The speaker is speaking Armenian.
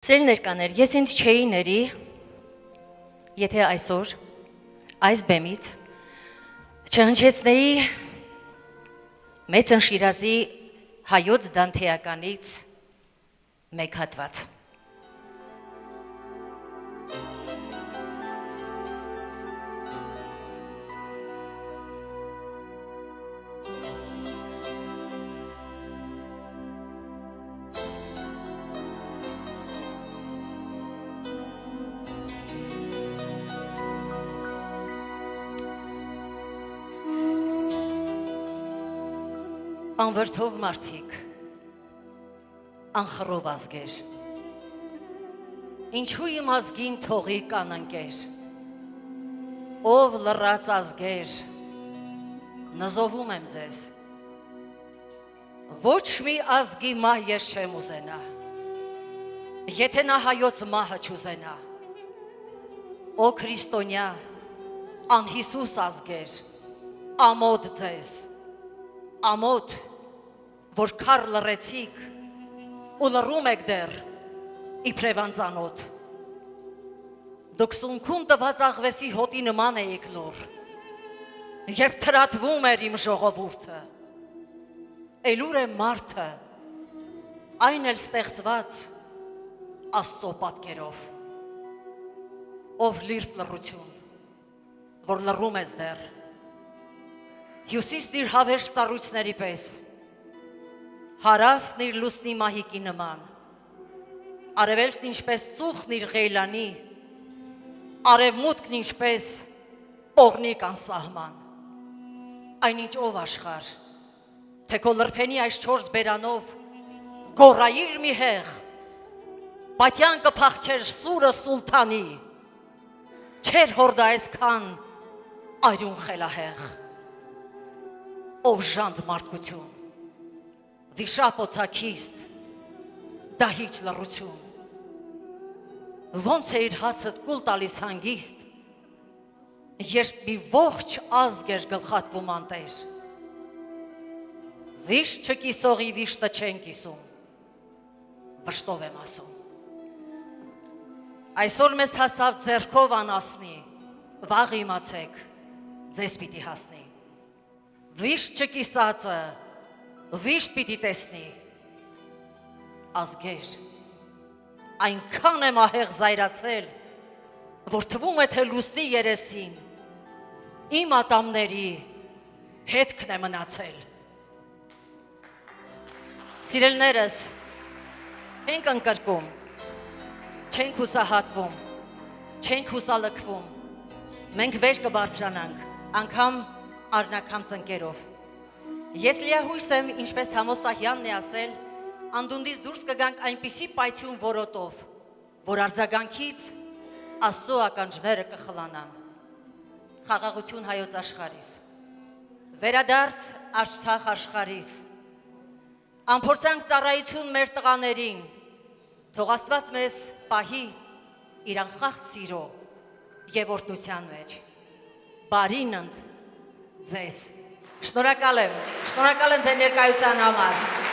Սիրելի ներկաներ, ես ինձ չէի ների, եթե այսօր այս բեմից չհնչեցնեի Մեծն Շիրազի հայոց դանթեականից մեկ հատված։ Անվրդով մարդիկ, անխռով ազգեր, ինչու իմ ազգին թողի կանընկեր, ով լռած ազգեր, նզովում եմ ձեզ, ոչ մի ազգի մահ ես չեմ ուզենա, եթե նա հայոց մահը չուզենա, օ քրիստոնյա, անհիսուս ազգեր, ամոթ ձեզ, ամոթ, որ քար լռեցիք ու լռում եք դեռ իբրև անծանոթ, դուք սունքուն տված աղվեսի հոտի նման էիք լոր, երբ թրատվում էր իմ ժողովուրդը, էլուր է մարդը, այն էլ ստեղծված Աստծո պատկերով, ով լիրտ լռություն, որ լռում ես դեռ, Հյուսիսն իր հավերժ ծառույցների պես, հարավն իր լուսնի մահիկի նման, արևելքն ինչպես ծուխն իր ղեյլանի, արևմուտքն ինչպես պոռնիկ անսահման, այնինչ ով աշխարհ, թե քո լրբենի այս չորս բերանով գոռայիր մի հեղ, պատյան կփախչեր սուրը սուլթանի, չեր հորդա այսքան այրուն խելահեղ, ով ժանդ մարդկություն, վիշապոցաքիստ, դահիճ լռություն, ոնց է իր հացդ կուլ տալիս հանգիստ, երբ մի ողջ ազգ էր գլխատվում անտեր, վիշտ չկիսողի վիշտը չեն կիսում, վշտով եմ ասում, այսօր մեզ հասավ ձեռքով անասնի, վաղ իմացեք, ձեզ պիտի հասնի, վիշտ չկիսածը, վիշտ պիտի տեսնի, ազգեր, այնքան եմ ահեղ զայրացել, որ թվում է թե լուսնի երեսին, իմ ատամների հետքն է մնացել։ Սիրելներս, ենք ընկրկում, չենք հուսահատվում, չենք հուսալքվում, մենք վեր կբարձրանանք, անգամ արնակամ ծնկերով։ Ես լիահույս եմ, ինչպես Համոսահյանն է ասել, անդունդից դուրս կգանք այնպիսի պայթյուն որոտով, որ արձագանքից Աստծո ականջները կխլանան։ Խաղաղություն հայոց աշխարհիս, վերադարձ Արցախ աշխարհիս, անփորձանք ծառայություն մեր տղաներին, թող Աստված մեզ պահի իր անխախտ սիրո եւ օրհնության մեջ։ Բարին ընդ ձեզ։ Շնորհակալ եմ ձեր ներկայության համար։